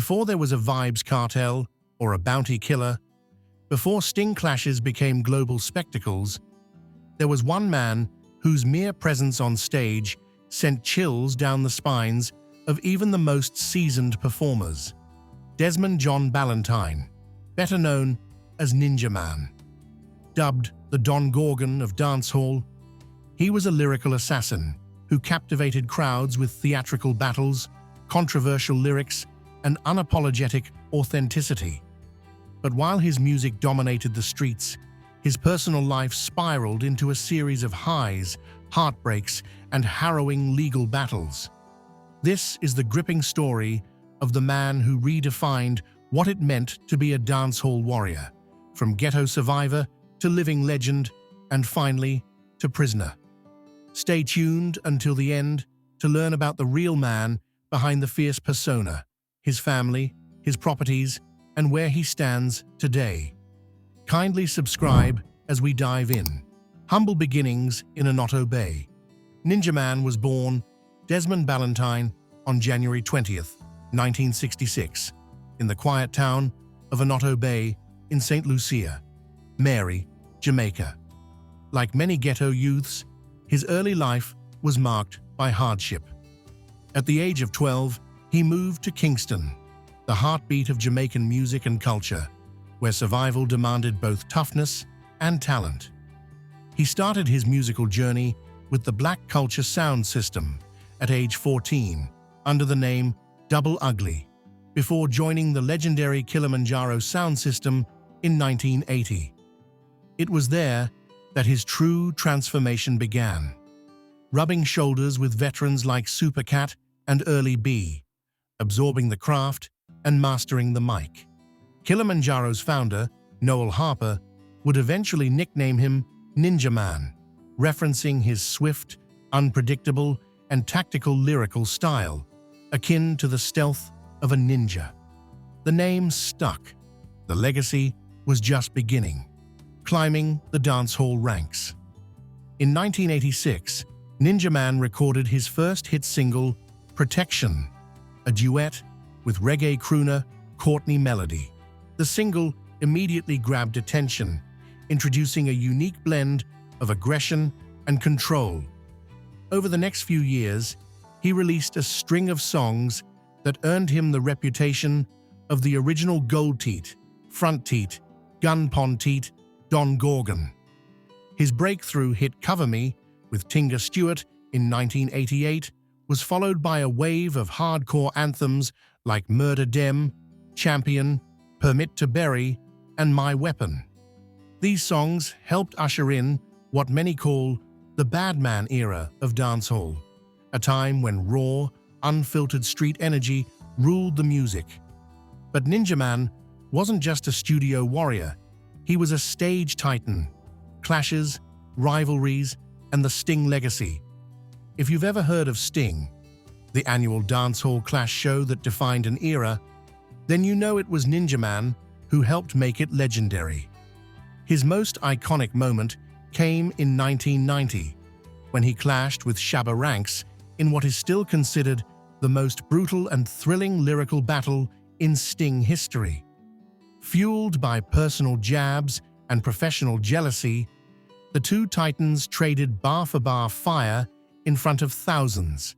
Before there was a vibes cartel or a bounty killer, before sting clashes became global spectacles, there was one man whose mere presence on stage sent chills down the spines of even the most seasoned performers. Desmond John Ballentine, better known as Ninjaman. Dubbed the Don Gorgon of dancehall, he was a lyrical assassin who captivated crowds with theatrical battles, controversial lyrics, and unapologetic authenticity. But while his music dominated the streets, his personal life spiraled into a series of highs, heartbreaks, and harrowing legal battles. This is the gripping story of the man who redefined what it meant to be a dancehall warrior, from ghetto survivor to living legend, and finally, to prisoner. Stay tuned until the end to learn about the real man behind the fierce persona, his family, his properties, and where he stands today. Kindly subscribe as we dive in. Humble beginnings in Onoto Bay. Ninjaman was born Desmond Ballentine on January 20th, 1966, in the quiet town of Onoto Bay in St. Lucia, Mary, Jamaica. Like many ghetto youths, his early life was marked by hardship. At the age of 12, he moved to Kingston, the heartbeat of Jamaican music and culture, where survival demanded both toughness and talent. He started his musical journey with the Black Culture sound system at age 14 under the name Double Ugly, before joining the legendary Kilimanjaro sound system in 1980. It was there that his true transformation began, rubbing shoulders with veterans like Supercat and Early B, absorbing the craft and mastering the mic. Kilimanjaro's founder, Noel Harper, would eventually nickname him Ninjaman, referencing his swift, unpredictable, and tactical lyrical style, akin to the stealth of a ninja. The name stuck. The legacy was just beginning, climbing the dancehall ranks. In 1986, Ninjaman recorded his first hit single, Protection, a duet with reggae crooner Courtney Melody. The single immediately grabbed attention, introducing a unique blend of aggression and control. Over the next few years, he released a string of songs that earned him the reputation of the original Gold Teat, Front Teat, Gun Pon Teat, Don Gorgon. His breakthrough hit Cover Me with Tinga Stewart in 1988 was followed by a wave of hardcore anthems like Murder Dem, Champion, Permit to Bury, and My Weapon. These songs helped usher in what many call the Badman era of dancehall, a time when raw, unfiltered street energy ruled the music. But Ninjaman wasn't just a studio warrior, he was a stage titan. Clashes, rivalries, and the Sting legacy. If you've ever heard of Sting, the annual dancehall clash show that defined an era, then you know it was Ninjaman who helped make it legendary. His most iconic moment came in 1990, when he clashed with Shabba Ranks in what is still considered the most brutal and thrilling lyrical battle in Sting history. Fueled by personal jabs and professional jealousy, the two titans traded bar-for-bar fire in front of thousands.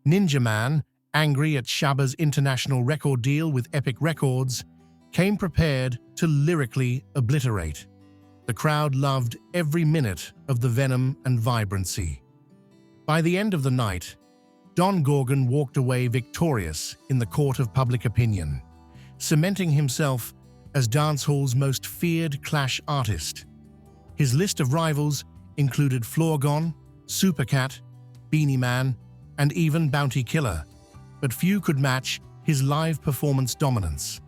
Ninjaman, angry at Shabba's international record deal with Epic Records, came prepared to lyrically obliterate. The crowd loved every minute of the venom and vibrancy. By the end of the night, Don Gorgon walked away victorious in the court of public opinion, cementing himself as dancehall's most feared clash artist. His list of rivals included Florgon, Supercat, Beanie Man, and even Bounty Killer, but few could match his live performance dominance,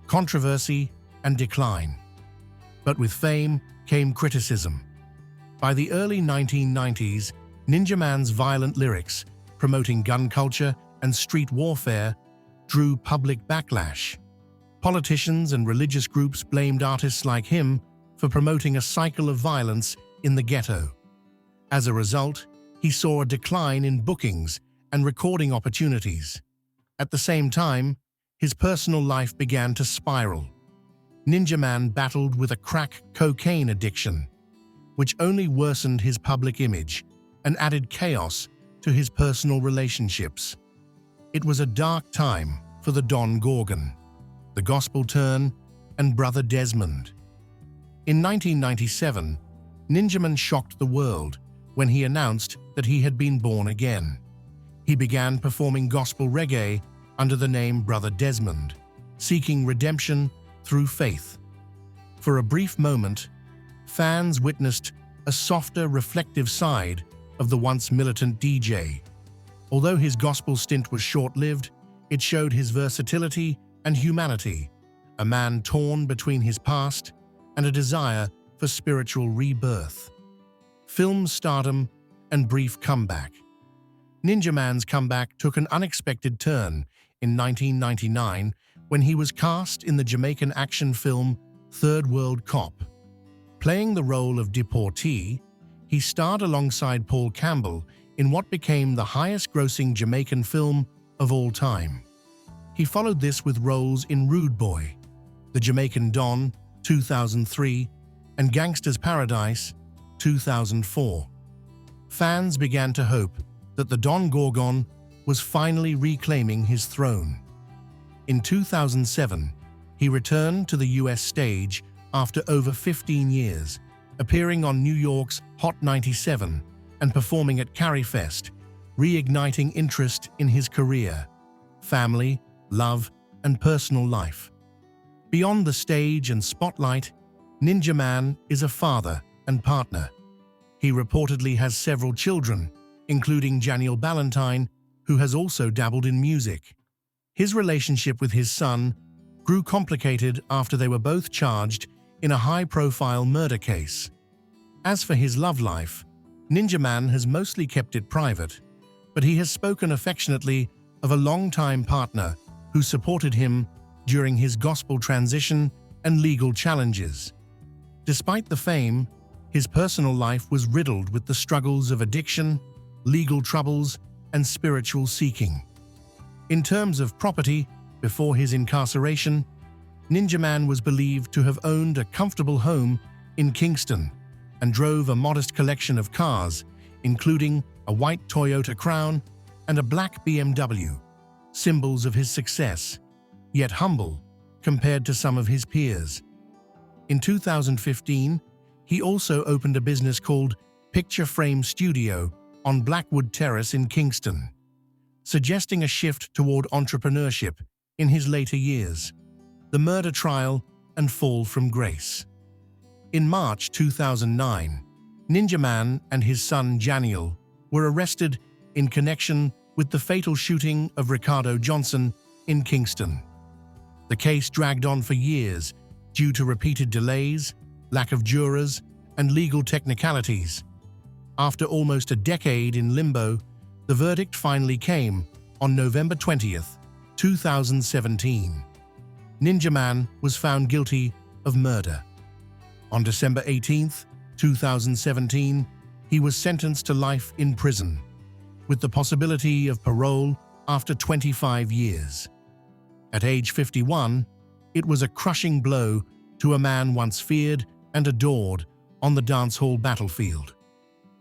controversy, and decline. But with fame came criticism. By the early 1990s, Ninjaman's violent lyrics, promoting gun culture and street warfare, drew public backlash. Politicians and religious groups blamed artists like him for promoting a cycle of violence in the ghetto. As a result, he saw a decline in bookings and recording opportunities. At the same time, his personal life began to spiral. Ninjaman battled with a crack cocaine addiction, which only worsened his public image and added chaos to his personal relationships. It was a dark time for the Don Gorgon, the Gospel Turn, and Brother Desmond. In 1997, Ninjaman shocked the world when he announced that he had been born again. He began performing gospel reggae under the name Brother Desmond, seeking redemption through faith. For a brief moment, fans witnessed a softer, reflective side of the once militant DJ. Although his gospel stint was short-lived, it showed his versatility and humanity, a man torn between his past and a desire for spiritual rebirth. Film stardom and brief comeback. Ninjaman's comeback took an unexpected turn in 1999 when he was cast in the Jamaican action film Third World Cop. Playing the role of deportee, he starred alongside Paul Campbell in what became the highest-grossing Jamaican film of all time. He followed this with roles in Rude Boy, The Jamaican Don, 2003, and Gangster's Paradise, 2004. Fans began to hope that the Don Gorgon was finally reclaiming his throne. In 2007, he returned to the US stage after over 15 years, appearing on New York's Hot 97 and performing at Carifest, reigniting interest in his career, family, love, and personal life. Beyond the stage and spotlight, Ninjaman is a father and partner. He reportedly has several children, including Desmond Ballentine, who has also dabbled in music. His relationship with his son grew complicated after they were both charged in a high-profile murder case. As for his love life, Ninjaman has mostly kept it private, but he has spoken affectionately of a longtime partner who supported him during his gospel transition and legal challenges. Despite the fame, his personal life was riddled with the struggles of addiction, legal troubles, and spiritual seeking. In terms of property, before his incarceration, Ninjaman was believed to have owned a comfortable home in Kingston and drove a modest collection of cars, including a white Toyota Crown and a black BMW, symbols of his success, yet humble compared to some of his peers. In 2015, he also opened a business called Picture Frame Studio on Blackwood Terrace in Kingston, suggesting a shift toward entrepreneurship in his later years. The murder trial and fall from grace. In March 2009, Ninjaman and his son Janiel were arrested in connection with the fatal shooting of Ricardo Johnson in Kingston. The case dragged on for years due to repeated delays, lack of jurors, and legal technicalities. After almost a decade in limbo, the verdict finally came on November 20th, 2017. Ninjaman was found guilty of murder. On December 18th, 2017, he was sentenced to life in prison, with the possibility of parole after 25 years. At age 51, it was a crushing blow to a man once feared and adored on the dancehall battlefield.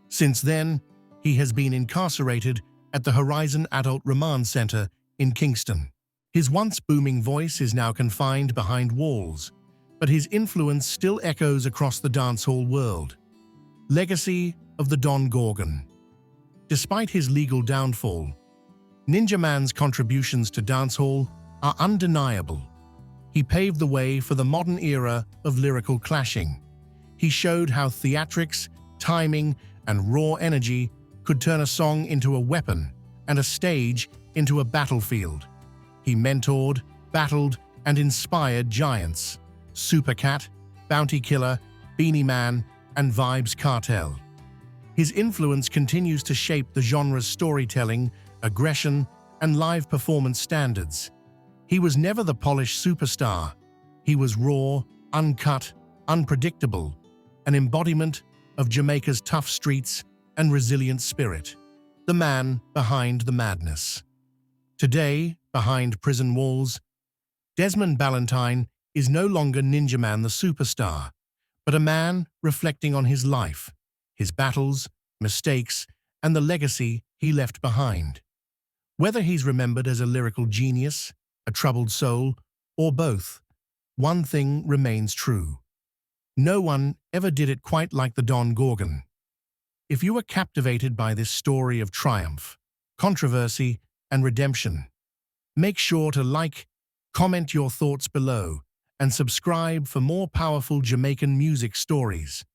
Since then, he has been incarcerated at the Horizon Adult Remand Center in Kingston. His once booming voice is now confined behind walls, but his influence still echoes across the dancehall world. Legacy of the Don Gorgon. Despite his legal downfall, Ninjaman's contributions to dancehall are undeniable. He paved the way for the modern era of lyrical clashing. He showed how theatrics, timing, and raw energy could turn a song into a weapon and a stage into a battlefield. He mentored, battled, and inspired giants: Supercat, Bounty Killer, Beanie Man, and Vybz Kartel. His influence continues to shape the genre's storytelling, aggression, and live performance standards. He was never the polished superstar. He was raw, uncut, unpredictable, an embodiment of Jamaica's tough streets and resilient spirit, the man behind the madness. Today, behind prison walls, Desmond Ballentine is no longer Ninjaman the superstar, but a man reflecting on his life, his battles, mistakes, and the legacy he left behind. Whether he's remembered as a lyrical genius, a troubled soul, or both, one thing remains true. No one ever did it quite like the Don Gorgon. If you were captivated by this story of triumph, controversy, and redemption, make sure to like, comment your thoughts below, and subscribe for more powerful Jamaican music stories.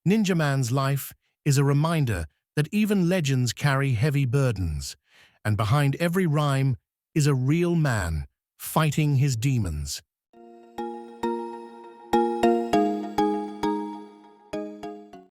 Ninjaman's life is a reminder that even legends carry heavy burdens, and behind every rhyme is a real man fighting his demons.